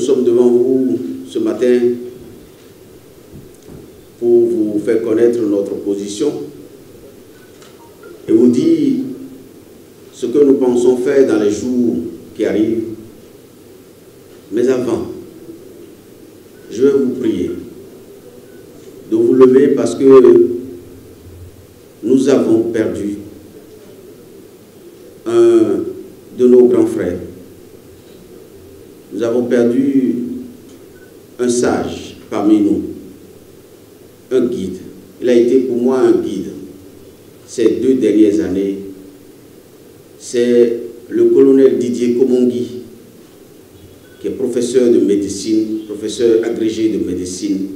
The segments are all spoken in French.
sommes devant vous ce matin pour vous faire connaître notre position et vous dire ce que nous pensons faire dans les jours qui arrivent. Mais avant, je vais vous prier de vous lever parce que nous avons perdu un de nos grands frères. Nous avons perdu un sage parmi nous, un guide. Il a été pour moi un guide ces 2 dernières années. C'est le colonel Didier Komongui, qui est professeur de médecine, professeur agrégé de médecine.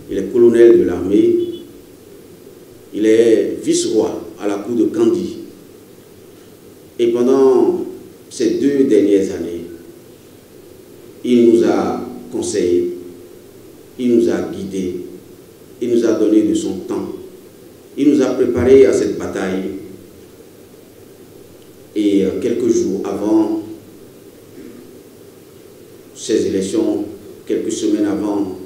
Il est colonel de l'armée. Il est vice-roi à la cour de Kandji. Et pendant ces 2 dernières années, il nous a conseillés, il nous a guidés, il nous a donné de son temps. Il nous a préparés à cette bataille. Et quelques jours avant ces élections, quelques semaines avant,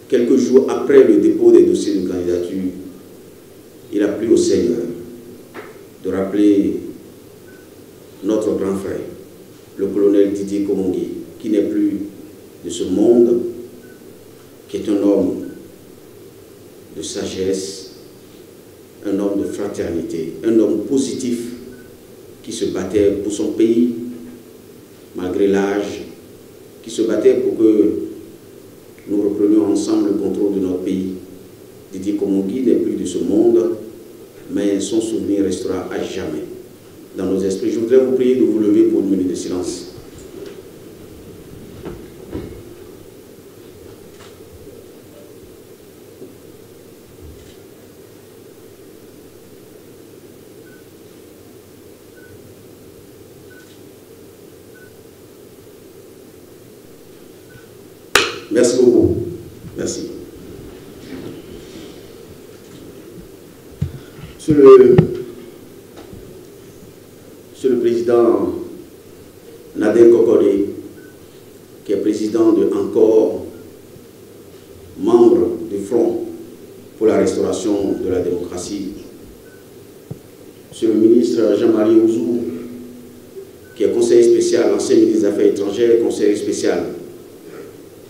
quelques jours après le dépôt des dossiers de candidature, il a plu au Seigneur de rappeler notre grand frère, le colonel Didier Komongui, qui n'est plus de ce monde, qui est un homme de sagesse, un homme de fraternité, un homme positif qui se battait pour son pays, malgré l'âge, qui se battait pour que nous reprenions ensemble le contrôle de notre pays. Didier Komongui n'est plus de ce monde, mais son souvenir restera à jamais dans nos esprits. Je voudrais vous prier de vous lever pour une minute de silence. Merci beaucoup. Merci. Monsieur le Président Nader Kokole, qui est président de Encore, membre du Front pour la restauration de la démocratie. Monsieur le ministre Jean-Marie Ouzou, qui est conseiller spécial, ancien ministre des Affaires étrangères, conseiller spécial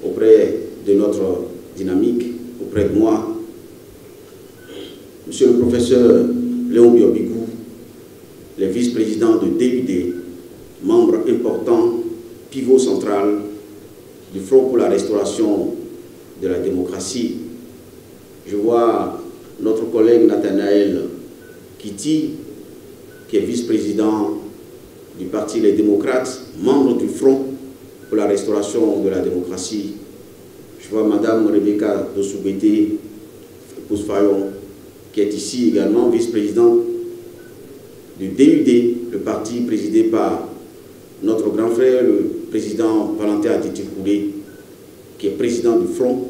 auprès de notre dynamique, auprès de moi. Monsieur le professeur Léon Biobigou, le vice-président de DUD, membre important, pivot central du Front pour la restauration de la démocratie. Je vois notre collègue Nathanaël Kiti, qui est vice-président du Parti Les Démocrates, membre du Front pour la restauration de la démocratie. Je vois Madame Rebecca Dosoubete, épouse Fayon, qui est ici également vice-présidente du DUD, le parti présidé par notre grand frère, le président Valentin Atiti-Koulé, qui est président du Front.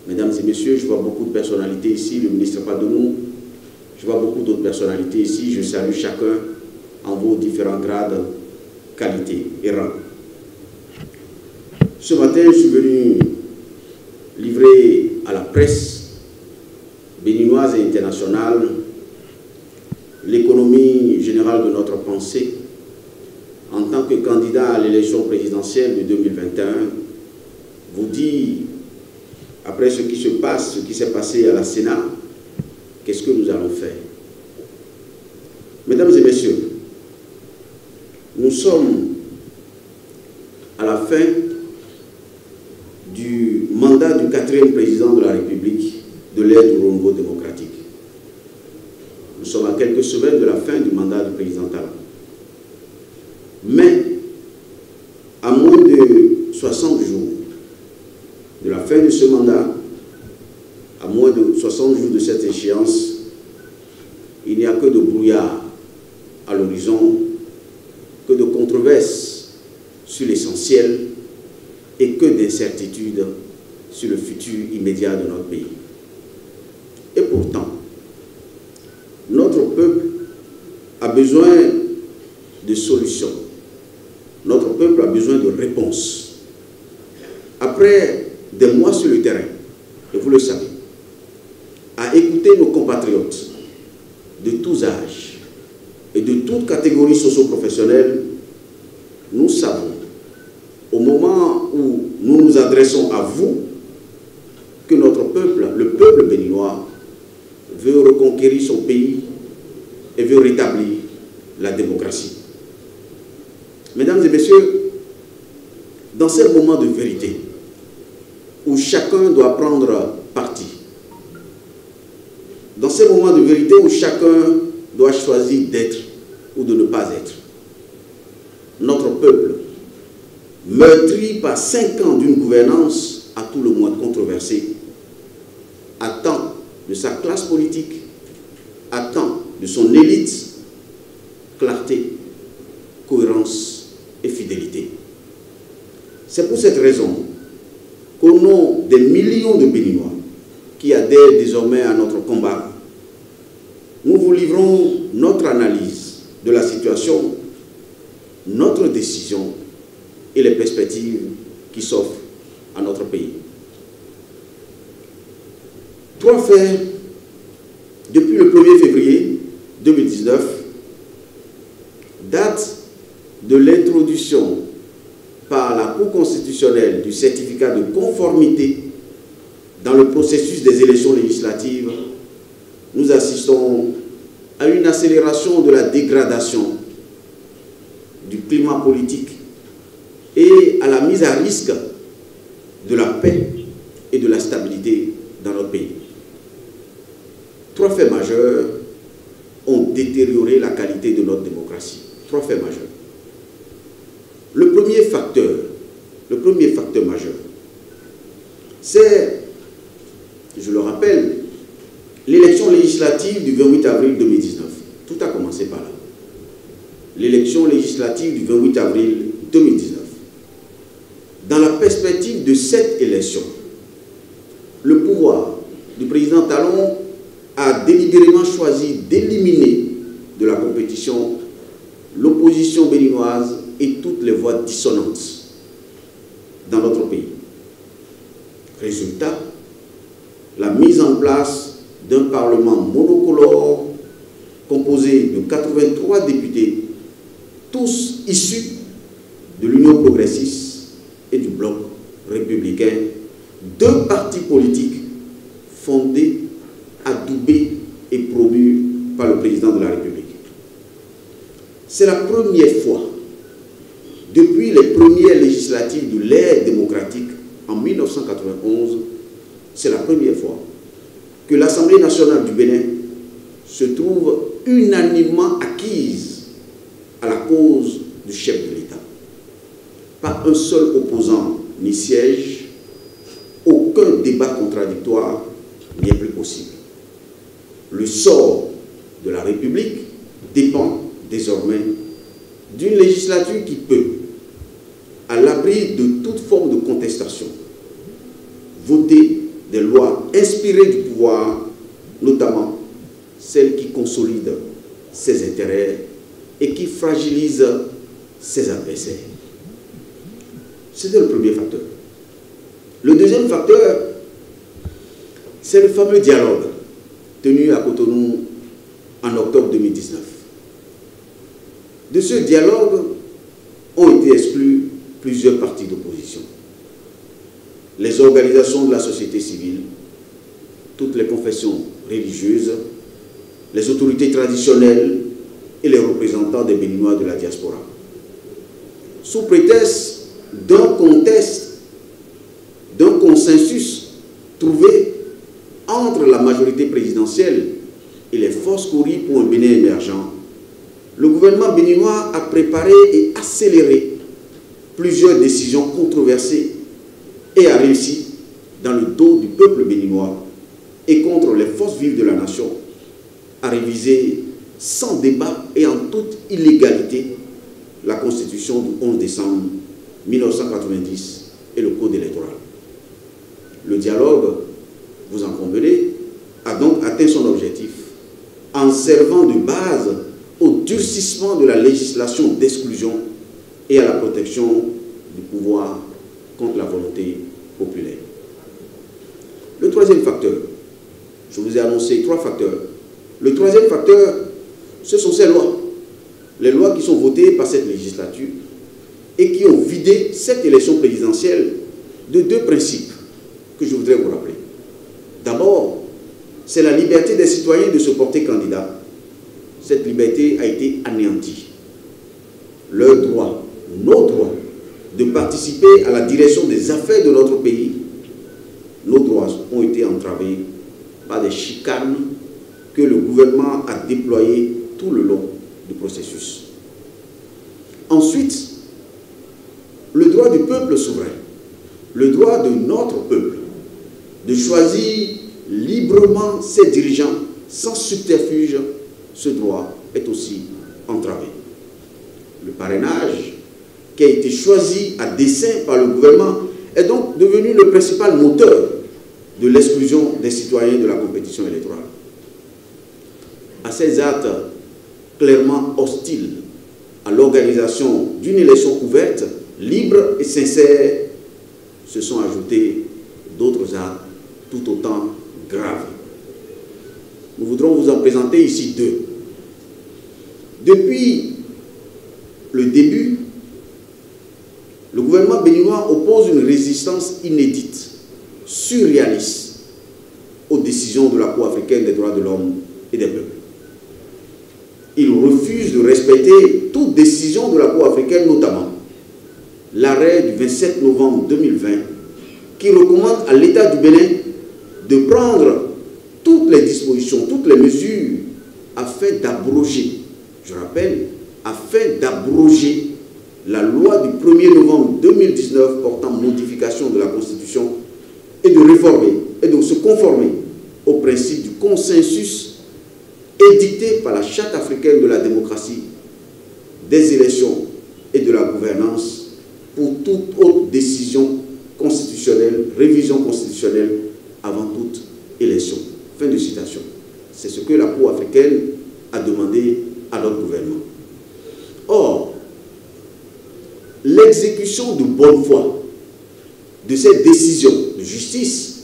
Mesdames et messieurs, je vois beaucoup de personnalités ici, le ministre Padomou, je vois beaucoup d'autres personnalités ici. Je salue chacun en vos différents grades, qualités et rangs. Ce matin, je suis venu livrer à la presse béninoise et internationale l'économie générale de notre pensée en tant que candidat à l'élection présidentielle de 2021, vous dire, après ce qui se passe, ce qui s'est passé à la Sénat, qu'est-ce que nous allons faire. Mesdames et messieurs, nous sommes à la fin du mandat du 4e président de la République de l'ère du renouveau démocratique. Nous sommes à quelques semaines de la fin du mandat du président Talon. Mais, à moins de 60 jours de la fin de ce mandat, à moins de 60 jours de cette échéance, il n'y a que de brouillard à l'horizon, que de controverses sur l'essentiel et que d'incertitudes sur le futur immédiat de notre pays. Et pourtant, notre peuple a besoin de solutions. Notre peuple a besoin de réponses. après des mois sur le terrain, et vous le savez, à écouter nos compatriotes de tous âges et de toutes catégories socio-professionnelles, nous savons, au moment où nous nous adressons à vous, que notre peuple, le peuple béninois, veut reconquérir son pays et veut rétablir la démocratie. Mesdames et messieurs, dans ces moments de vérité, où chacun doit prendre parti, dans ces moments de vérité où chacun doit choisir d'être ou de ne pas être, notre peuple, meurtri par 5 ans d'une gouvernance à tout le moins controversée, attend de sa classe politique, attend de son élite clarté, cohérence et fidélité. C'est pour cette raison qu'au nom des millions de Béninois qui adhèrent désormais à notre combat, nous vous livrons notre analyse de la situation, notre décision et les perspectives qui s'offrent à notre pays. 3 faits depuis le 1er février 2019, date de l'introduction par la Cour constitutionnelle du certificat de conformité dans le processus des élections législatives, nous assistons à une accélération de la dégradation du climat politique et à la mise à risque de la paix et de la stabilité dans notre pays. 3 faits majeurs ont détérioré la qualité de notre démocratie. 3 faits majeurs. Le premier facteur majeur, c'est, je le rappelle, l'élection législative du 28 avril 2019. Tout a commencé par là. L'élection législative du 28 avril 2019. Dans la perspective de cette élection, le pouvoir du président Talon a délibérément choisi d'éliminer de la compétition l'opposition béninoise et toutes les voix dissonantes dans notre pays. Résultat, la mise en place d'un parlement monocolore composé de 83 députés, tous issus de l'Union progressiste et du Bloc républicain, 2 partis politiques fondés, adoubés et promus par le président de la République. C'est la première fois, depuis les premières législatives de l'ère démocratique en 1991, c'est la première fois que l'Assemblée nationale du Bénin se trouve unanimement acquise à la cause du chef de l'État. Pas un seul opposant ni siège, aucun débat contradictoire n'est plus possible. Le sort de la République dépend désormais d'une législature qui peut, à l'abri de toute forme de contestation, voter des lois inspirées du pouvoir, notamment celles qui consolident ses intérêts et qui fragilisent ses adversaires. C'était le premier facteur. Le deuxième facteur, c'est le fameux dialogue tenu à Cotonou en octobre 2019. De ce dialogue ont été exclus plusieurs partis d'opposition. Les organisations de la société civile, toutes les confessions religieuses, les autorités traditionnelles et les représentants des Béninois de la diaspora. Sous prétexte d'un consensus trouvé entre la majorité présidentielle et les forces courues pour un Bénin émergent, le gouvernement béninois a préparé et accéléré plusieurs décisions controversées et a réussi, dans le dos du peuple béninois et contre les forces vives de la nation, à réviser sans débat et en toute illégalité la Constitution du 11 décembre 1990 et le Code électoral. Le dialogue, vous en convenez, a donc atteint son objectif en servant de base au durcissement de la législation d'exclusion et à la protection du pouvoir contre la volonté populaire. Le troisième facteur, je vous ai annoncé 3 facteurs. Le troisième facteur, ce sont ces lois. Les lois qui sont votées par cette législature et qui ont vidé cette élection présidentielle de 2 principes que je voudrais vous rappeler. D'abord, c'est la liberté des citoyens de se porter candidat. Cette liberté a été anéantie. Leur droit, nos droits, de participer à la direction des affaires de notre pays, nos droits ont été entravés par des chicanes que le gouvernement a déployées tout le long du processus. Ensuite, le droit du peuple souverain, le droit de notre peuple de choisir librement ses dirigeants sans subterfuge, ce droit est aussi entravé. Le parrainage qui a été choisi à dessein par le gouvernement est donc devenu le principal moteur de l'exclusion des citoyens de la compétition électorale. À ces actes clairement hostiles à l'organisation d'une élection ouverte, libre et sincère, se sont ajoutés d'autres actes tout autant graves. Nous voudrons vous en présenter ici 2. Depuis le début, le gouvernement béninois oppose une résistance inédite, surréaliste, aux décisions de la Cour africaine des droits de l'homme et des peuples. Il refuse de respecter toute décision de la Cour africaine, notamment l'arrêt du 27 novembre 2020 qui recommande à l'État du Bénin de prendre toutes les dispositions, toutes les mesures afin d'abroger, je rappelle, afin d'abroger la loi du 1er novembre 2019 portant modification de la Constitution et de réformer et de se conformer au principe du consensus édicté par la Charte africaine de la démocratie, des élections et de la gouvernance pour toute autre décision constitutionnelle, révision constitutionnelle avant toute élection. Fin de citation. C'est ce que la Cour africaine a demandé à notre gouvernement. Or, l'exécution de bonne foi de cette décision de justice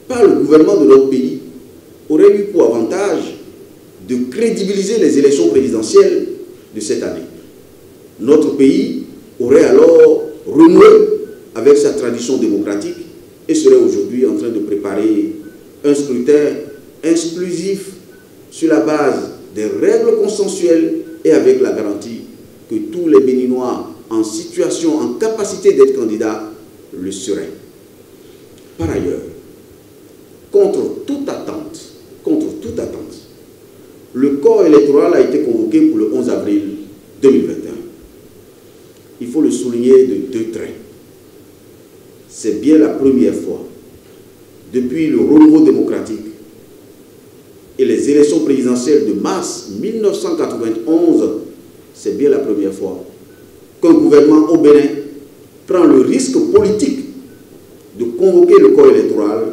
par le gouvernement de notre pays aurait eu pour avantage de crédibiliser les élections présidentielles de cette année. Notre pays aurait alors renoué avec sa tradition démocratique et serait aujourd'hui en train de préparer un scrutin exclusif sur la base des règles consensuelles et avec la garantie que tous les Béninois en situation, en capacité d'être candidats, le seraient. Par ailleurs, contre toute attente, le corps électoral a été convoqué pour le 11 avril 2021. Il faut le souligner de 2 traits. C'est bien la première fois, depuis le renouveau démocratique et les élections présidentielles de mars 1991, c'est bien la première fois qu'un gouvernement au Bénin prend le risque politique de convoquer le corps électoral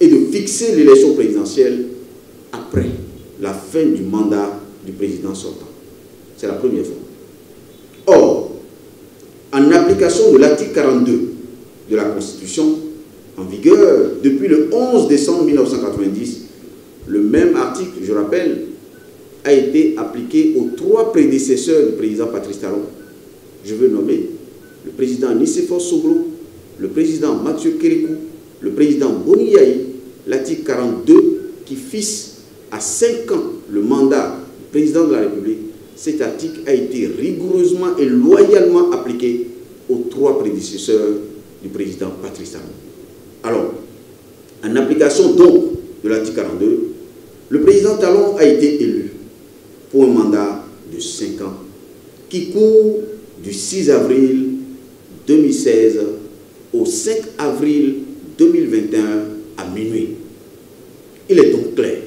et de fixer l'élection présidentielle après la fin du mandat du président sortant. C'est la première fois. Or, en application de l'article 42 de la Constitution, en vigueur depuis le 11 décembre 1990, le même article, je rappelle, a été appliqué aux 3 prédécesseurs du président Patrice Talon. Je veux nommer le président Nicéphore Soglo, le président Mathieu Kérékou, le président Boni Yahi. L'article 42 qui fixe à 5 ans le mandat du président de la République, cet article a été rigoureusement et loyalement appliqué aux 3 prédécesseurs du président Patrice Talon. Alors, en application donc de l'article 42, le président Talon a été élu pour un mandat de 5 ans qui court du 6 avril 2016 au 5 avril 2021 à minuit. Il est donc clair,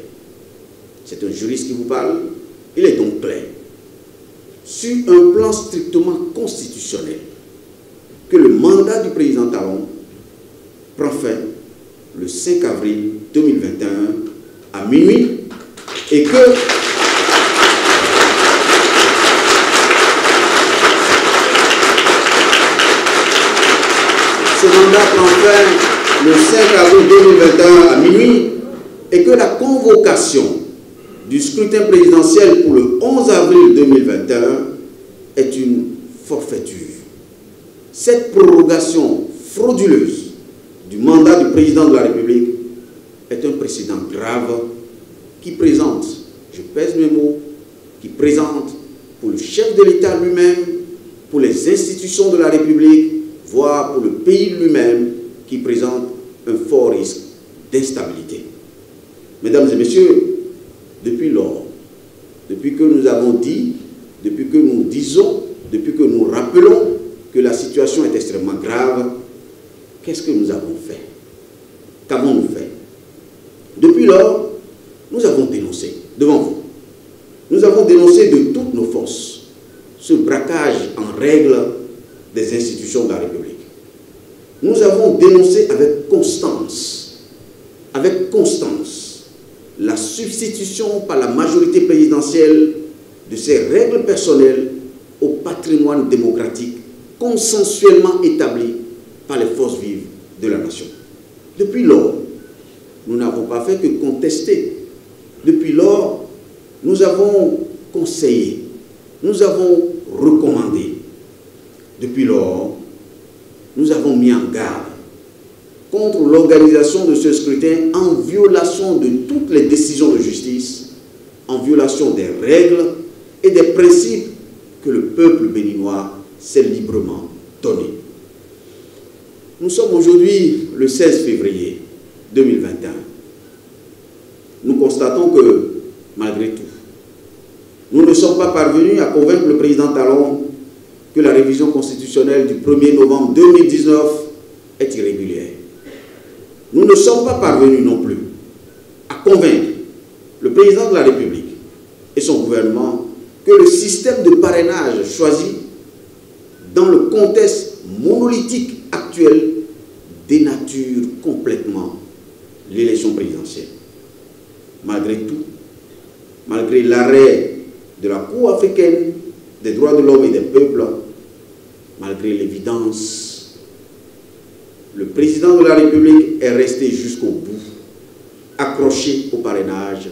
c'est un juriste qui vous parle, il est donc clair, sur un plan strictement constitutionnel, que le mandat du président Talon prend fin le 5 avril 2021 à minuit et que ce mandat prend fin le 5 avril 2021 à minuit et que la convocation du scrutin présidentiel pour le 11 avril 2021 est une forfaiture. Cette prorogation frauduleuse du mandat du président de la République est un précédent grave qui présente, je pèse mes mots, qui présente pour le chef de l'État lui-même, pour les institutions de la République, voire pour le pays lui-même, qui présente un fort risque d'instabilité. Mesdames et messieurs, depuis lors, depuis que nous avons dit, depuis que nous disons, depuis que nous rappelons que la situation est extrêmement grave, qu'est-ce que nous avons fait? Qu'avons-nous fait? Depuis lors, nous avons dénoncé, devant vous, nous avons dénoncé de toutes nos forces ce braquage en règle des institutions de la République. Nous avons dénoncé avec constance, la substitution par la majorité présidentielle de ces règles personnelles au patrimoine démocratique consensuellement établi par les forces vives de la nation. Depuis lors, nous n'avons pas fait que contester. Depuis lors, nous avons conseillé, nous avons recommandé. Depuis lors, nous avons mis en garde contre l'organisation de ce scrutin en violation de toutes les décisions de justice, en violation des règles et des principes que le peuple béninois s'est librement donné. Nous sommes aujourd'hui le 16 février 2021. Nous constatons que, malgré tout, nous ne sommes pas parvenus à convaincre le président Talon que la révision constitutionnelle du 1er novembre 2019 est irrégulière. Nous ne sommes pas parvenus non plus à convaincre le président de la République et son gouvernement que le système de parrainage choisi dans le contexte monolithique actuel dénature complètement l'élection présidentielle. Malgré tout, malgré l'arrêt de la Cour africaine des droits de l'homme et des peuples, malgré l'évidence, le président de la République est resté jusqu'au bout, accroché au parrainage,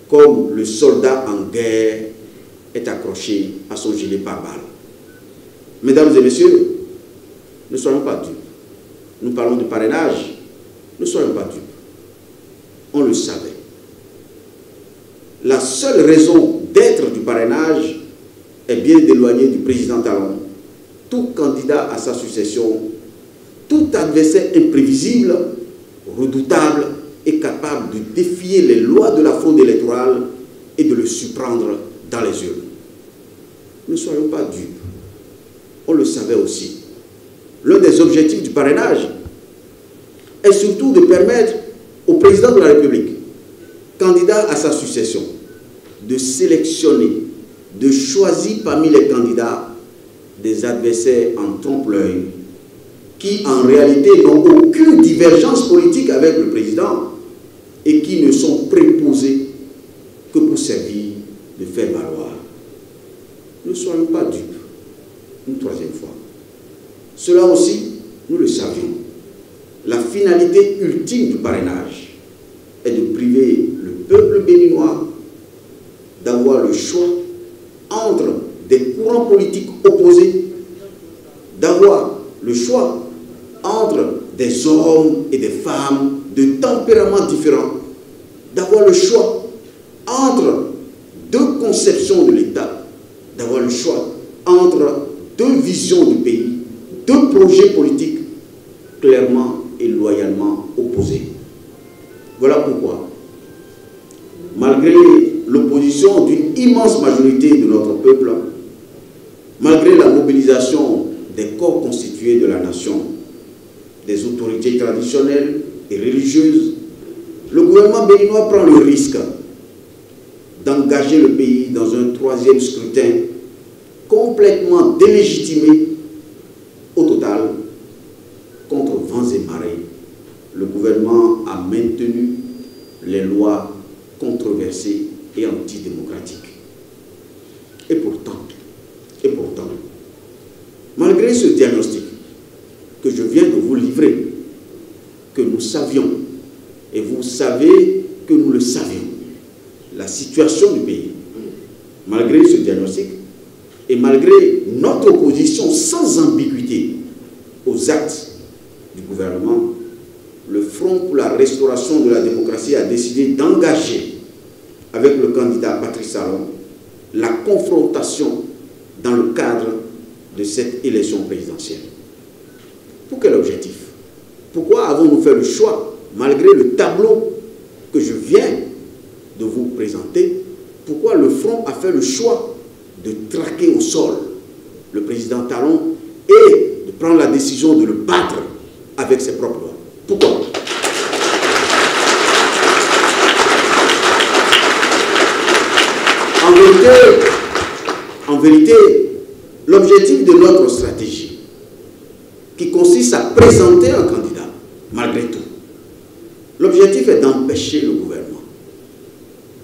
comme le soldat en guerre est accroché à son gilet pare-balles. Mesdames et messieurs, ne soyons pas dupes. Nous parlons de parrainage, ne soyons pas dupes. On le savait. La seule raison d'être du parrainage est bien d'éloigner du président Talon tout candidat à sa succession, tout adversaire imprévisible, redoutable et capable de défier les lois de la fraude électorale et de le surprendre dans les urnes. Ne soyons pas dupes. On le savait aussi. L'un des objectifs du parrainage est surtout de permettre au président de la République, candidat à sa succession, de sélectionner, de choisir parmi les candidats des adversaires en trompe-l'œil qui en réalité n'ont aucune divergence politique avec le président et qui ne sont préposés que pour servir de faire valoir. Ne soyons pas dupes. Une troisième fois. Cela aussi, nous le savions. La finalité ultime du parrainage est de priver le peuple béninois d'avoir le choix entre des courants politiques opposés, d'avoir le choix entre des hommes et des femmes de tempéraments différents, d'avoir le choix entre deux conceptions de l'État, d'avoir le choix entre deux visions du pays, deux projets politiques clairement et loyalement opposés. Voilà pourquoi, malgré l'opposition d'une immense majorité de notre peuple, malgré la mobilisation des corps constitués de la nation, des autorités traditionnelles et religieuses, le gouvernement béninois prend le risque d'engager le pays dans un troisième scrutin complètement délégitimé. Au total, contre vents et marées, le gouvernement a maintenu les lois controversées et antidémocratiques. Et pourtant, malgré ce diagnostic que je viens de vous livrer, que nous savions, et vous savez que nous le savions, la situation du pays. Malgré ce diagnostic, et malgré notre opposition sans ambiguïté aux actes du gouvernement, le Front pour la restauration de la démocratie a décidé d'engager avec le candidat Patrice Talon la confrontation dans le cadre de cette élection présidentielle. Pour quel objectif? Pourquoi avons-nous fait le choix, malgré le tableau que je viens de vous présenter, pourquoi le Front a fait le choix de traquer au sol le président Talon et de prendre la décision de le battre avec ses propres lois? Pourquoi? En vérité, l'objectif de notre stratégie, qui consiste à présenter un candidat, malgré tout, l'objectif est d'empêcher le gouvernement,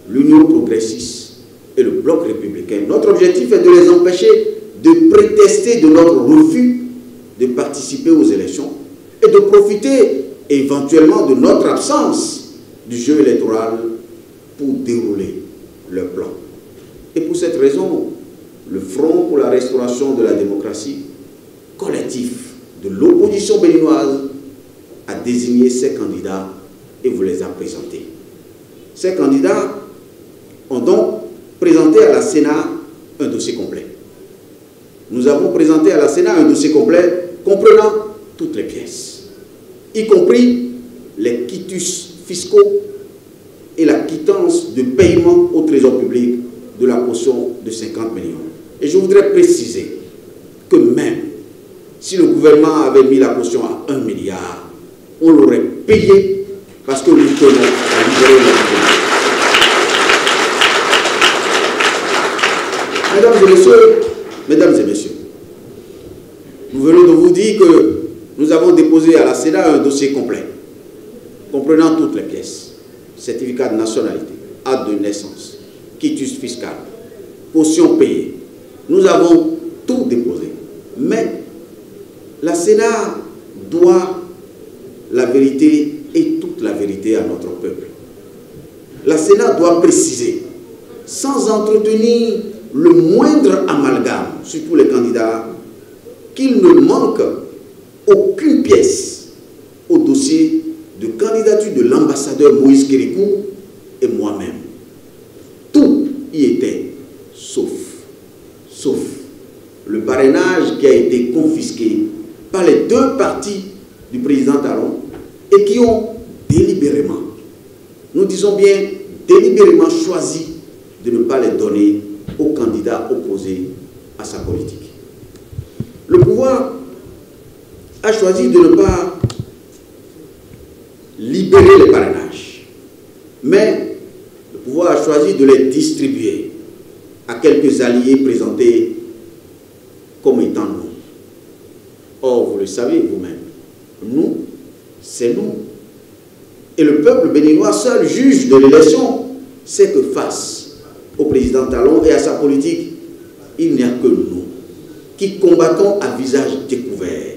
l'Union progressiste et le bloc républicain. Notre objectif est de les empêcher de prétester de notre refus de participer aux élections et de profiter éventuellement de notre absence du jeu électoral pour dérouler leur plan. Et pour cette raison, le Front pour la restauration de la démocratie, collectif de l'opposition béninoise, a désigné ses candidats et vous les a présentés. Ces candidats ont donc présenté à la Sénat un dossier complet. Nous avons présenté à la Sénat un dossier complet comprenant toutes les pièces, y compris les quitus fiscaux et la quittance de paiement au trésor public de la caution de 50 millions. Et je voudrais préciser que même si le gouvernement avait mis la caution à 1 milliard, on l'aurait payé parce que nous tenons à libérer notre pays. Mesdames et messieurs, nous venons de vous dire que nous avons déposé à la Sénat un dossier complet, comprenant toutes les pièces: certificat de nationalité, acte de naissance, quitus fiscal, caution payée. Nous avons tout déposé. Mais la Sénat doit la vérité et toute la vérité à notre peuple. La Sénat doit préciser, sans entretenir le moindre amalgame sur tous les candidats, qu'il ne manque aucune pièce au dossier de candidature de l'ambassadeur Moïse Kérékou et moi-même. Tout y était, sauf le parrainage qui a été confisqué par les deux partis du président Talon et qui ont délibérément, nous disons bien délibérément, choisi de ne pas les donner aux candidats opposés à sa politique. Le pouvoir a choisi de ne pas libérer les parrainages, mais le pouvoir a choisi de les distribuer à quelques alliés présentés comme étant nous. Or, vous le savez vous-même, nous, c'est nous. Et le peuple béninois, seul juge de l'élection, sait que face au président Talon et à sa politique, il n'y a que nous qui combattons à visage découvert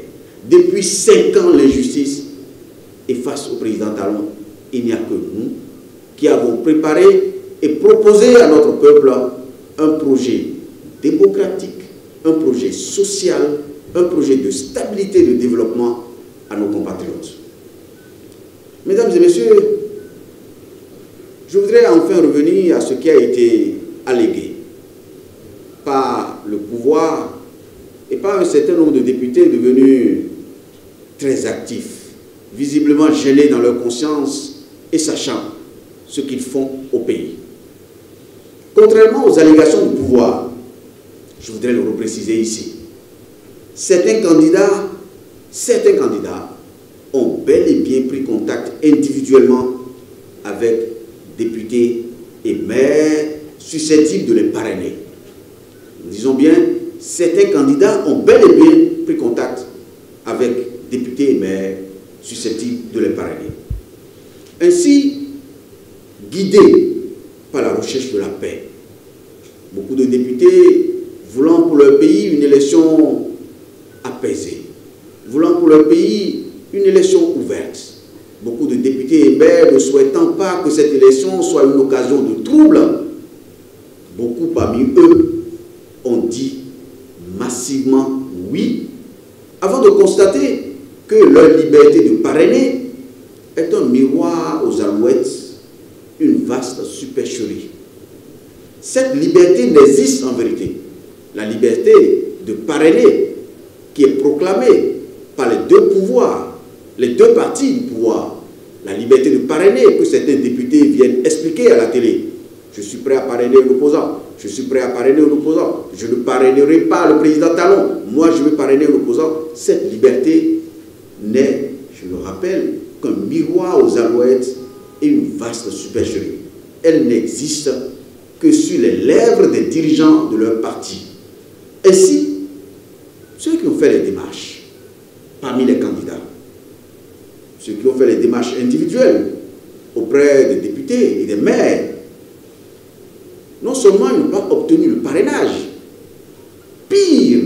depuis 5 ans l'injustice. Et face au président Talon, il n'y a que nous qui avons préparé et proposé à notre peuple un projet démocratique, un projet social, un projet de stabilité et de développement à nos compatriotes. Mesdames et messieurs, je voudrais enfin revenir à ce qui a été allégué par le pouvoir et par un certain nombre de députés devenus très actifs, visiblement gênés dans leur conscience et sachant ce qu'ils font au pays. Contrairement aux allégations du pouvoir, je voudrais le repréciser ici, certains candidats ont bel et bien pris contact individuellement avec députés et maires susceptibles de les parrainer. Nous disons bien, certains candidats ont bel et bien pris contact avec députés et maires susceptibles de les parrainer. Ainsi, guidés par la recherche de la paix, beaucoup de députés voulant pour leur pays une élection apaisée, voulant pour leur pays une élection ouverte, beaucoup de députés et maires ne souhaitant pas que cette élection soit une occasion de trouble, beaucoup parmi eux ont dit massivement oui, avant de constater que leur liberté de parrainer est un miroir aux alouettes, une vaste supercherie. Cette liberté n'existe en vérité. La liberté de parrainer qui est proclamée par les deux pouvoirs, les deux partis du pouvoir, la liberté de parrainer que certains députés viennent expliquer à la télé. Je suis prêt à parrainer un opposant, je suis prêt à parrainer un opposant, je ne parrainerai pas le président Talon, moi je veux parrainer un opposant. Cette liberté n'est, je le rappelle, qu'un miroir aux alouettes et une vaste supercherie. Elle n'existe que sur les lèvres des dirigeants de leur parti. Ainsi, ceux qui ont fait les démarches parmi les candidats, ceux qui ont fait les démarches individuelles auprès des députés et des maires, non seulement ils n'ont pas obtenu le parrainage, pire,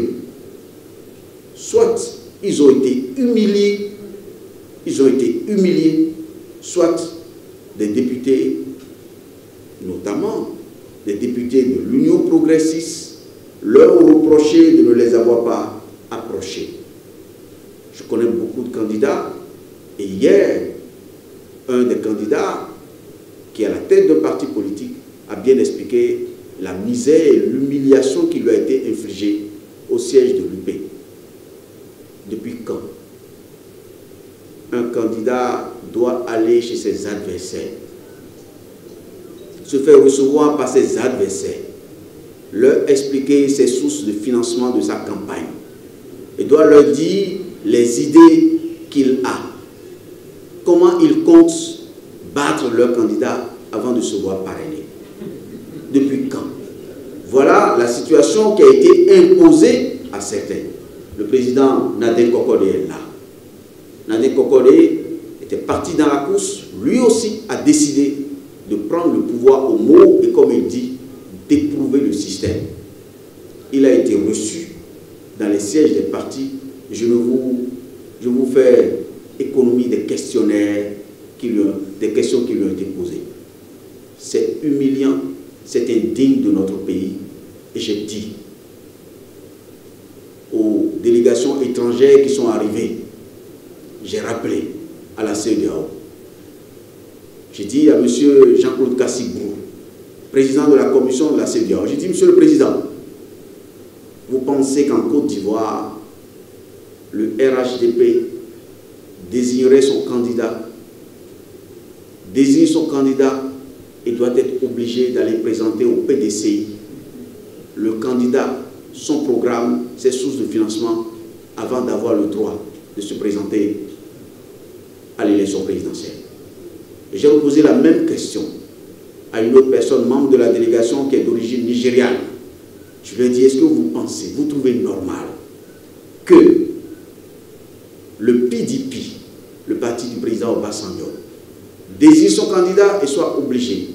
soit ils ont été humiliés, soit des députés, notamment des députés de l'Union progressiste, leur ont reproché de ne les avoir pas approchés. Je connais beaucoup de candidats, et hier, un des candidats qui est à la tête d'un parti politique a bien expliqué la misère et l'humiliation qui lui a été infligée au siège de l'UP. Depuis quand un candidat doit aller chez ses adversaires, se faire recevoir par ses adversaires, leur expliquer ses sources de financement de sa campagne et doit leur dire les idées qu'il a, comment il compte battre leur candidat avant de se voir parrainer. Depuis quand? Voilà la situation qui a été imposée à certains. Le président Nadin Kokode est là. Nadin Kokode était parti dans la course, lui aussi a décidé de prendre le pouvoir au mot et, comme il dit, d'éprouver le système. Il a été reçu dans les sièges des partis. Je vous fais économie des questionnaires, des questions qui lui ont été posées. C'est humiliant, c'est indigne de notre pays. Et j'ai dit aux délégations étrangères qui sont arrivées, j'ai rappelé à la CEDEAO, j'ai dit à M. Jean-Claude Kassigbou, président de la commission de la CEDEAO, j'ai dit, Monsieur le Président, vous pensez qu'en Côte d'Ivoire, le RHDP désignerait son candidat, désigne son candidat et doit être obligé d'aller présenter au PDCI le candidat, son programme, ses sources de financement avant d'avoir le droit de se présenter à l'élection présidentielle. J'ai posé la même question à une autre personne, membre de la délégation qui est d'origine nigériane. Je lui ai dit, est-ce que vous pensez, vous trouvez normal que le PDP, le parti du président Obasanjo, désigne son candidat et soit obligé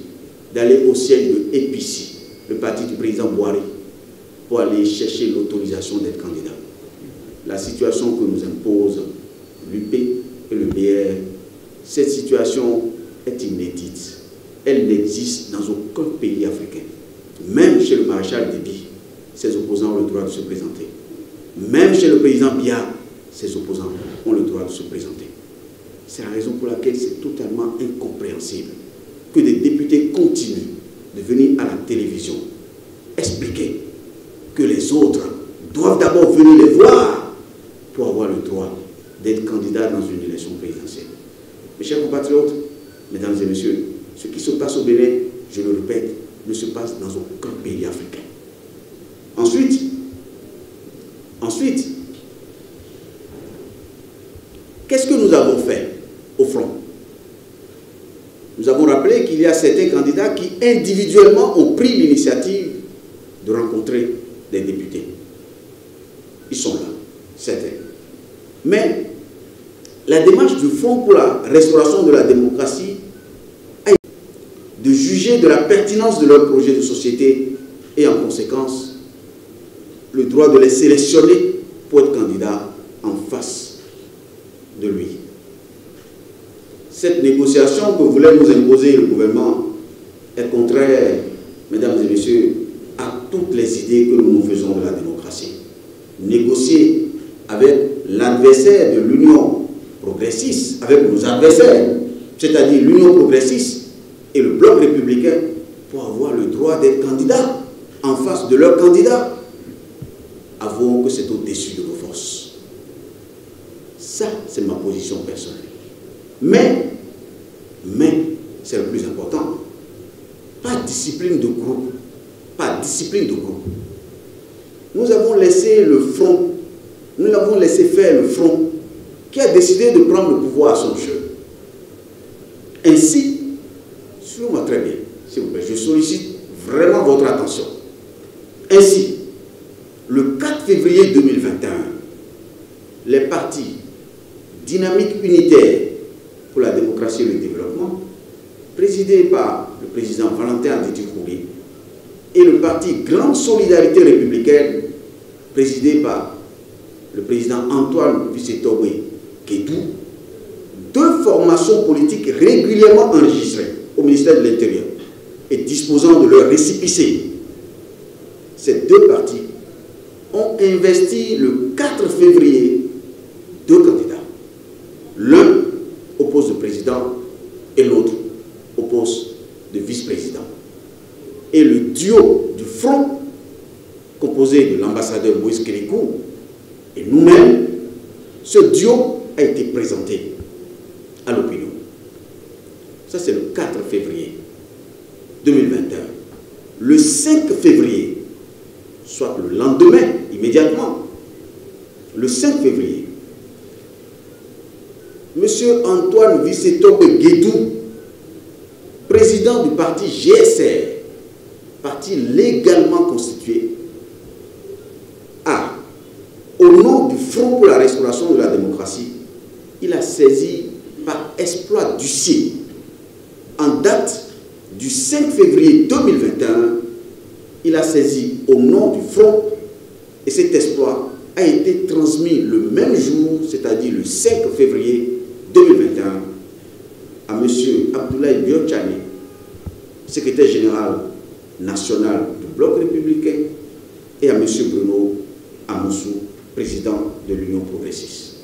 d'aller au siège de EPICI, le parti du président Boari, pour aller chercher l'autorisation d'être candidat? La situation que nous impose l'UP et le BR, cette situation est inédite. Elle n'existe dans aucun pays africain. Même chez le maréchal Déby, ses opposants ont le droit de se présenter. Même chez le président Biya, ses opposants ont le droit de se présenter. C'est la raison pour laquelle c'est totalement incompréhensible que des députés continuent de venir à la télévision expliquer que les autres doivent d'abord venir les voir pour avoir le droit d'être candidat dans une élection présidentielle. Mes chers compatriotes, mesdames et messieurs, ce qui se passe au Bénin, je le répète, ne se passe dans aucun pays africain. Ensuite, qu'est-ce que nous avons fait au front? Nous avons rappelé qu'il y a certains candidats qui individuellement ont pris l'initiative de rencontrer des députés. Ils sont là, certains. Mais la démarche du Front pour la restauration de la démocratie a été de juger de la pertinence de leur projet de société et en conséquence le droit de les sélectionner pour être candidat en face de lui. cette négociation que voulait nous imposer le gouvernement est contraire, mesdames et messieurs, à toutes les idées que nous nous faisons de la démocratie. Négocier avec l'adversaire de l'Union progressiste, avec nos adversaires, c'est-à-dire l'Union progressiste et le bloc républicain, pour avoir le droit d'être candidat en face de leurs candidats, avouons que c'est au-dessus de nos forces. Ça, c'est ma position personnelle. Mais c'est le plus important. Pas de discipline de groupe. Pas de discipline de groupe. Nous avons laissé le front, nous l'avons laissé faire le front qui a décidé de prendre le pouvoir à son jeu. Ainsi, suivez-moi très bien, s'il vous plaît, je sollicite vraiment votre attention. Ainsi, le 4 février 2021, les partis Dynamique unitaire pour la démocratie et le développement, présidé par le président Valentin Aditi-Kouri, et le parti Grande Solidarité Républicaine, présidé par le président Antoine Vissetobwe Guédou, deux formations politiques régulièrement enregistrées au ministère de l'Intérieur et disposant de leur récépissé. Ces deux partis ont investi le 4 février deux candidats. L'un au poste de président et l'autre au poste de vice-président. Et le duo du front, composé de l'ambassadeur Moïse Kérékou et nous-mêmes, ce duo a été présenté à l'opinion. Ça, c'est le 4 février 2021. Le 5 février, soit le lendemain, immédiatement, le 5 février, M. Antoine Vissetobwe Guédou, président du parti GSR, parti légalement constitué, a, au nom du Front pour la restauration de la démocratie, il a saisi par exploit d'huissier, en date du 5 février 2021, il a saisi au nom du Front, et cet exploit a été transmis le même jour, c'est-à-dire le 5 février 2021, à M. Abdoulaye Biotchani, secrétaire général national du bloc républicain, et à M. Bruno Amoussou, président de l'Union progressiste.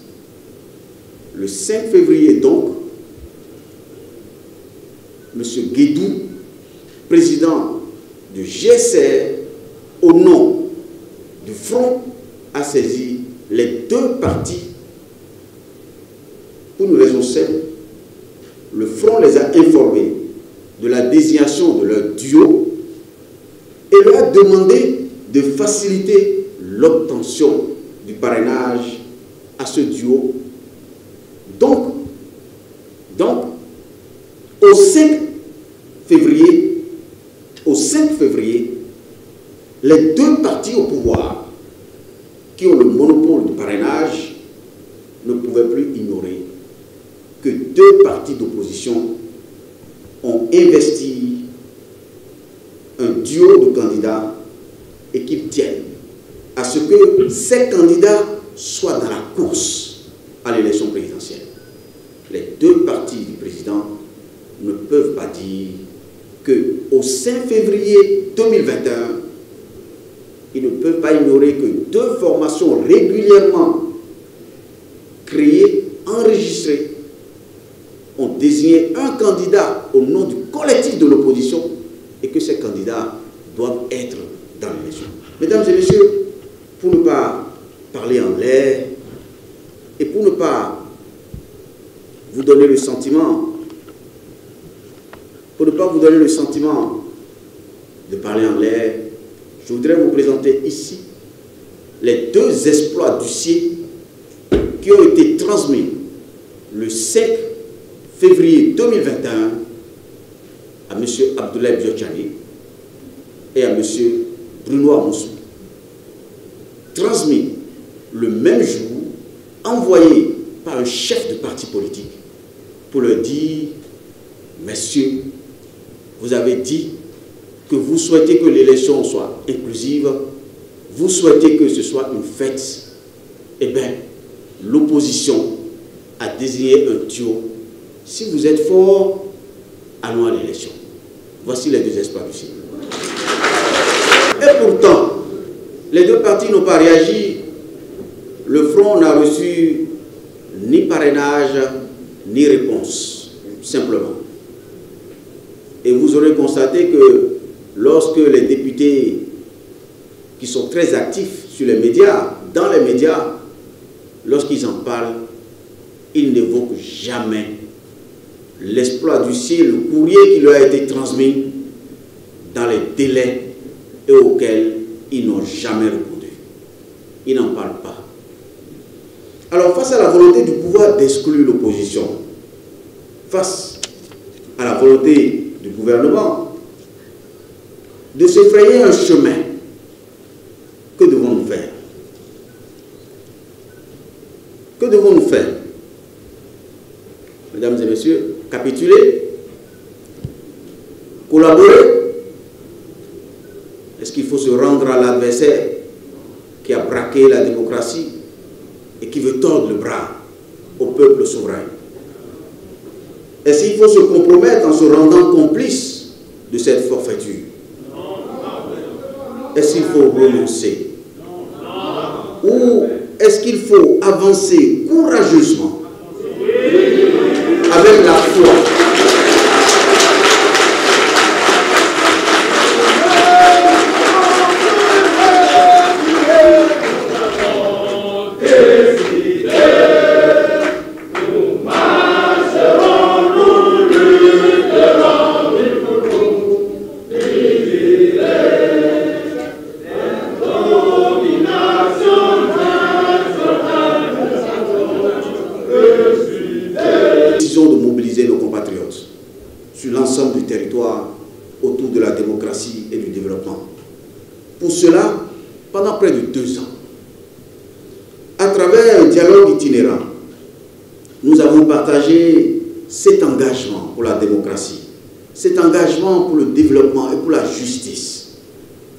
Le 5 février donc, M. Guédou, président du GSR, au nom du Front, a saisi les deux partis pour une raison simple. Le Front les a informés de la désignation de leur duo et leur a demandé de faciliter l'obtention du parrainage à ce duo. Donc, au 5 février, les deux partis au pouvoir qui ont le monopole du parrainage ne pouvaient plus ignorer que deux partis d'opposition ont investi un duo de candidats et qu'ils tiennent à ce que ces candidats soient dans la course à l'élection présidentielle. Les deux partis du président ne peuvent pas dire qu'au 5 février 2021, ils ne peuvent pas ignorer que deux formations régulièrement créées, enregistrées, ont désigné un candidat au nom du collectif de l'opposition et que ces candidats doivent être dans l'élection. Mesdames et messieurs, pour ne pas parler en l'air et pour ne pas vous donner le sentiment, de parler en l'air, je voudrais vous présenter ici les deux exploits d'huissier qui ont été transmis le 5 février 2021 à M. Abdoulaye Biotchani et à M. Bruno Amoussou. Transmis le même jour, envoyé par un chef de parti politique pour leur dire: messieurs, vous avez dit que vous souhaitez que l'élection soit inclusive, vous souhaitez que ce soit une fête. Eh bien, l'opposition a désigné un duo Si vous êtes fort, allons à l'élection. Voici les deux espoirs du Sénégal. Et pourtant, les deux partis n'ont pas réagi. Le Front n'a reçu ni parrainage, ni réponse, simplement. Et vous aurez constaté que lorsque les députés qui sont très actifs sur les médias, dans les médias, lorsqu'ils en parlent, ils n'évoquent jamais l'exploit du ciel, le courrier qui leur a été transmis dans les délais et auxquels ils n'ont jamais répondu. Ils n'en parlent pas. Alors, face à la volonté du pouvoir d'exclure l'opposition, face à la volonté du gouvernement de se frayer un chemin, que devons-nous faire? Que devons-nous faire? Mesdames et messieurs, capituler? Collaborer? Est-ce qu'il faut se rendre à l'adversaire qui a braqué la démocratie et qui veut tordre le bras au peuple souverain? Est-ce qu'il faut se compromettre en se rendant complice de cette forfaiture? Est-ce qu'il faut renoncer? Ou est-ce qu'il faut avancer courageusement avec la foi? De mobiliser nos compatriotes sur l'ensemble du territoire autour de la démocratie et du développement. Pour cela, pendant près de 2 ans, à travers un dialogue itinérant, nous avons partagé cet engagement pour la démocratie, cet engagement pour le développement et pour la justice.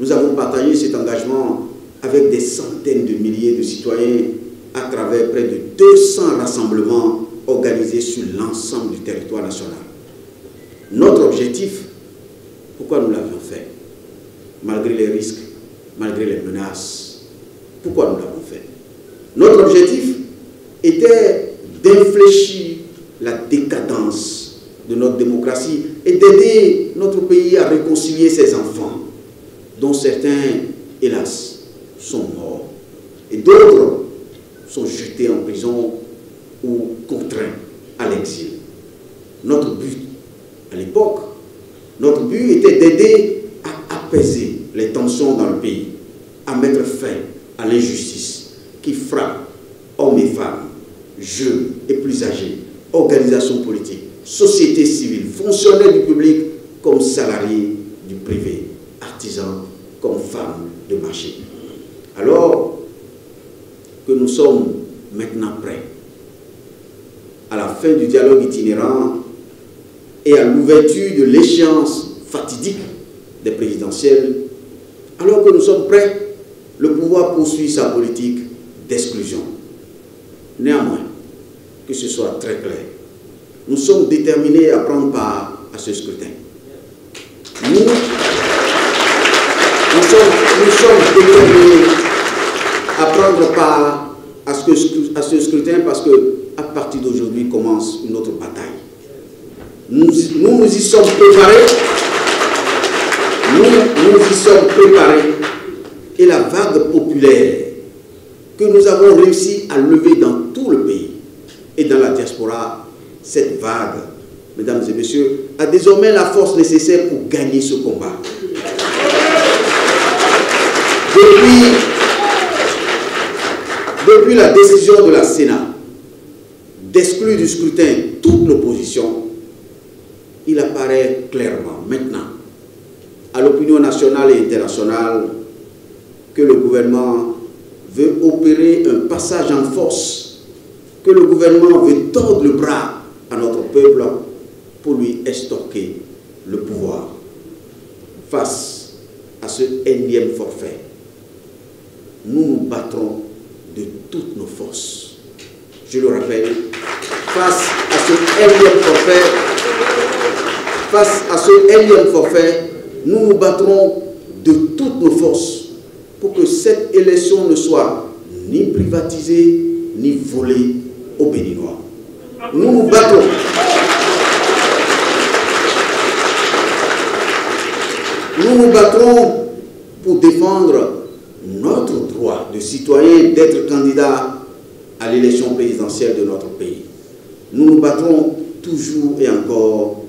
Nous avons partagé cet engagement avec des centaines de milliers de citoyens à travers près de 200 rassemblements organisés sur l'ensemble du territoire national. Notre objectif, pourquoi nous l'avions fait? Malgré les risques, malgré les menaces, pourquoi nous l'avons fait? Notre objectif était d'infléchir la décadence de notre démocratie et d'aider notre pays à réconcilier ses enfants, dont certains, hélas, sont morts et d'autres sont jetés en prison ou contraints à l'exil. Notre but, à l'époque, notre but était d'aider à apaiser les tensions dans le pays, à mettre fin à l'injustice qui frappe hommes et femmes, jeunes et plus âgés, organisations politiques, sociétés civiles, fonctionnaires du public comme salariés du privé, artisans comme femmes de marché. Alors que nous sommes maintenant prêts à la fin du dialogue itinérant et à l'ouverture de l'échéance fatidique des présidentielles, alors que nous sommes prêts, le pouvoir poursuit sa politique d'exclusion. Néanmoins, que ce soit très clair, nous sommes déterminés à prendre part à ce scrutin. Nous sommes déterminés à prendre part à ce scrutin parce que à partir d'aujourd'hui commence une autre bataille. Nous y sommes préparés. Nous y sommes préparés. Et la vague populaire que nous avons réussi à lever dans tout le pays et dans la diaspora, cette vague, mesdames et messieurs, a désormais la force nécessaire pour gagner ce combat. Depuis la décision de la Sénat d'exclure du scrutin toute l'opposition, il apparaît clairement maintenant à l'opinion nationale et internationale que le gouvernement veut opérer un passage en force, que le gouvernement veut tordre le bras à notre peuple pour lui extorquer le pouvoir. Face à ce énième forfait, nous nous battrons de toutes nos forces je le rappelle, face à ce énième forfait, nous nous battrons de toutes nos forces pour que cette élection ne soit ni privatisée, ni volée aux Béninois. Nous nous battons. Nous nous battrons pour défendre notre droit de citoyen d'être candidat à l'élection présidentielle de notre pays. Nous nous battrons toujours et encore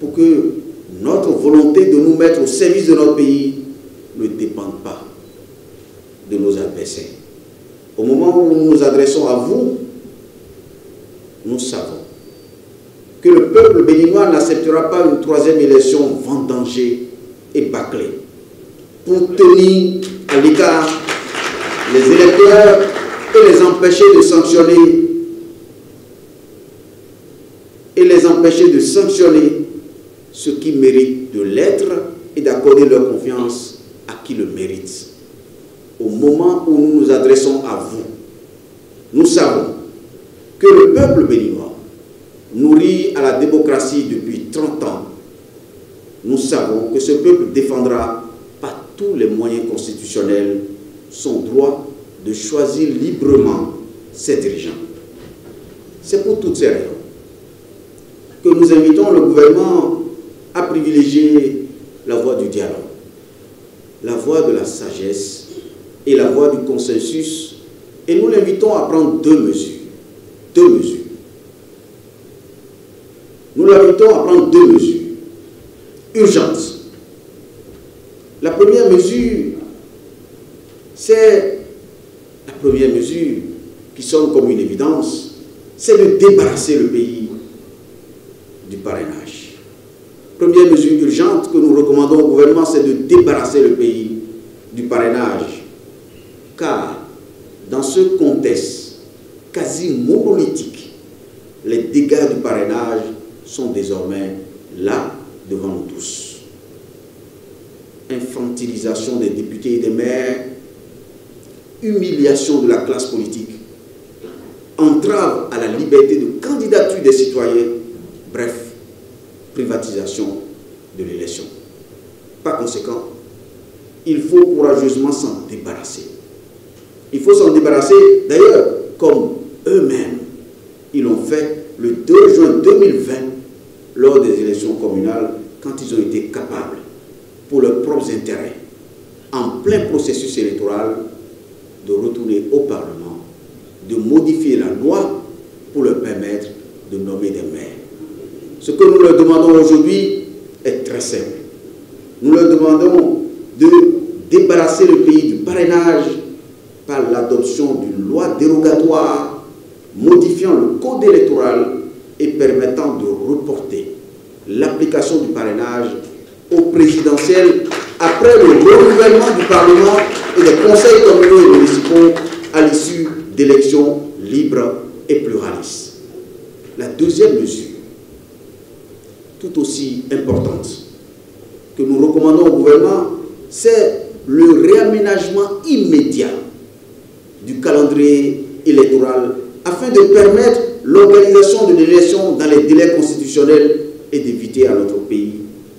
pour que notre volonté de nous mettre au service de notre pays ne dépende pas de nos adversaires. Au moment où nous nous adressons à vous, nous savons que le peuple béninois n'acceptera pas une troisième élection vendangée et bâclée pour tenir à l'écart les électeurs et les empêcher de sanctionner ceux qui méritent de l'être et d'accorder leur confiance à qui le mérite. Au moment où nous nous adressons à vous, nous savons que le peuple béninois, nourri à la démocratie depuis 30 ans, nous savons que ce peuple défendra par tous les moyens constitutionnels son droit de choisir librement ses dirigeants. C'est pour toutes ces raisons que nous invitons le gouvernement à privilégier la voie du dialogue, la voie de la sagesse et la voie du consensus, et nous l'invitons à prendre deux mesures. Nous l'invitons à prendre deux mesures urgentes. La première mesure, c'est la première mesure qui sonne comme une évidence, c'est de débarrasser le pays du parrainage. Première mesure urgente que nous recommandons au gouvernement, c'est de débarrasser le pays du parrainage. Car dans ce contexte quasi monolithique, les dégâts du parrainage sont désormais là devant nous tous. Infantilisation des députés et des maires, humiliation de la classe politique, entrave à la liberté de candidature des citoyens, bref, privatisation de l'élection. Par conséquent, il faut courageusement s'en débarrasser. Il faut s'en débarrasser, d'ailleurs, comme eux-mêmes, ils l'ont fait le 2 juin 2020, lors des élections communales, quand ils ont été capables, pour leurs propres intérêts, en plein processus électoral, de retourner au Parlement, de modifier la loi pour leur permettre de nommer des maires. Ce que nous leur demandons aujourd'hui est très simple. Nous leur demandons de débarrasser le pays du parrainage par l'adoption d'une loi dérogatoire modifiant le code électoral et permettant de reporter l'application du parrainage au présidentiel après le renouvellement du Parlement et des conseils communaux et municipaux à l'issue d'élections libres et pluralistes. La deuxième mesure, tout aussi importante, que nous recommandons au gouvernement, c'est le réaménagement immédiat du calendrier électoral afin de permettre l'organisation de l'élection dans les délais constitutionnels et d'éviter à notre pays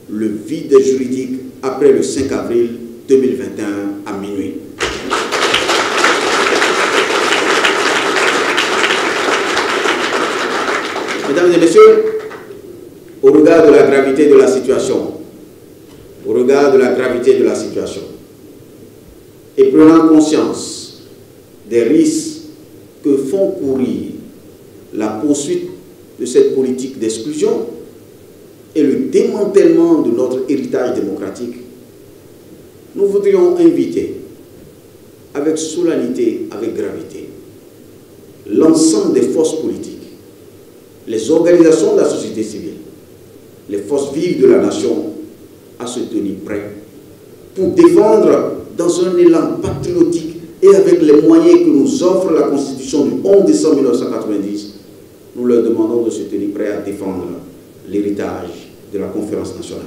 le vide juridique après le 5 avril 2021 à minuit. Mesdames et messieurs, au regard de la gravité de la situation, et prenant conscience des risques que font courir la poursuite de cette politique d'exclusion et le démantèlement de notre héritage démocratique, nous voudrions inviter avec solennité, avec gravité, l'ensemble des forces politiques, les organisations de la société civile, les forces vives de la nation à se tenir prêts pour défendre dans un élan patriotique et avec les moyens que nous offre la Constitution du 11 décembre 1990, nous leur demandons de se tenir prêts à défendre l'héritage de la conférence nationale.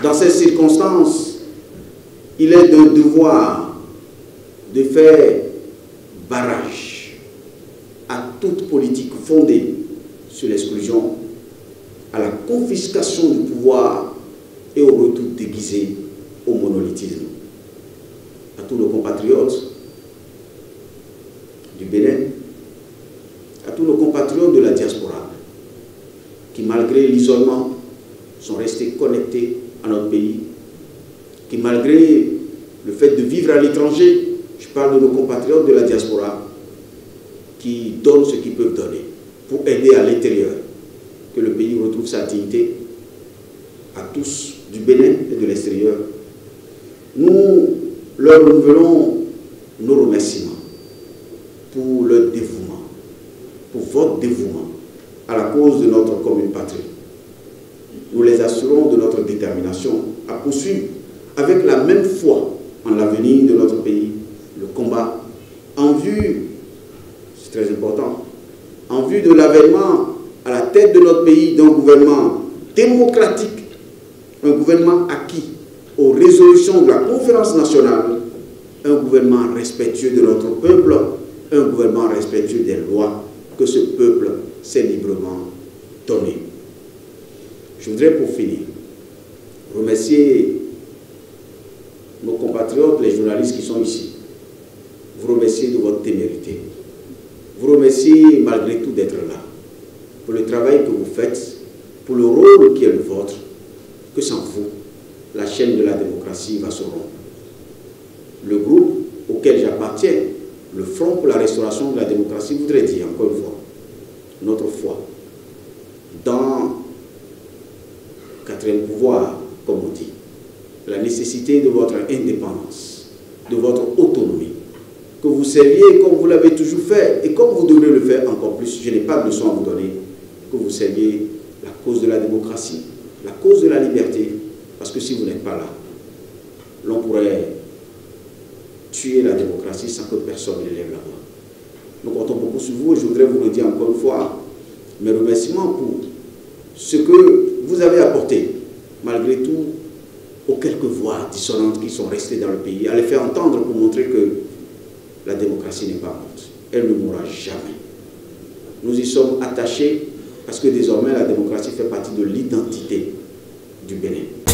Dans ces circonstances, il est d'un devoir de faire barrage à toute politique fondée sur l'exclusion, à la confiscation du pouvoir et au retour déguisé au monolithisme. À tous nos compatriotes du Bénin, à tous nos compatriotes de la diaspora, qui malgré l'isolement sont restés connectés à notre pays, qui malgré le fait de vivre à l'étranger, je parle de nos compatriotes de la diaspora, qui donnent ce qu'ils peuvent donner pour aider à l'intérieur, que le pays retrouve sa dignité, à tous du Bénin et de l'extérieur. Nous leur renouvelons nos remerciements pour leur dévouement, pour votre dévouement à la cause de notre commune patrie. Nous les assurons de notre détermination à poursuivre avec la même foi en l'avenir de notre pays, le combat en vue, c'est très important, en vue de l'avènement à la tête de notre pays d'un gouvernement démocratique, un gouvernement acquis aux résolutions de la conférence nationale, un gouvernement respectueux de notre peuple, un gouvernement respectueux des lois que ce peuple s'est librement données. Je voudrais pour finir remercier nos compatriotes, les journalistes qui sont ici, vous remercier de votre témérité, vous remercier malgré tout d'être là, pour le travail que vous faites, pour le rôle qui est le vôtre, que sans vous, la chaîne de la démocratie va se rompre. Le groupe auquel j'appartiens, le Front pour la restauration de la démocratie, voudrait dire encore une fois, notre foi dans le quatrième pouvoir, comme on dit, la nécessité de votre indépendance, de votre autonomie, que vous serviez comme vous l'avez toujours fait et comme vous devrez le faire encore plus. Je n'ai pas de leçon à vous donner, que vous serviez la cause de la démocratie, la cause de la liberté, parce que si vous n'êtes pas là, l'on pourrait tuer la démocratie sans que personne ne lève la voix. Nous comptons beaucoup sur vous et je voudrais vous le dire encore une fois, mes remerciements pour ce que vous avez apporté, malgré tout, aux quelques voix dissonantes qui sont restées dans le pays, à les faire entendre pour montrer que la démocratie n'est pas morte. Elle ne mourra jamais. Nous y sommes attachés parce que désormais la démocratie fait partie de l'identité du Bénin.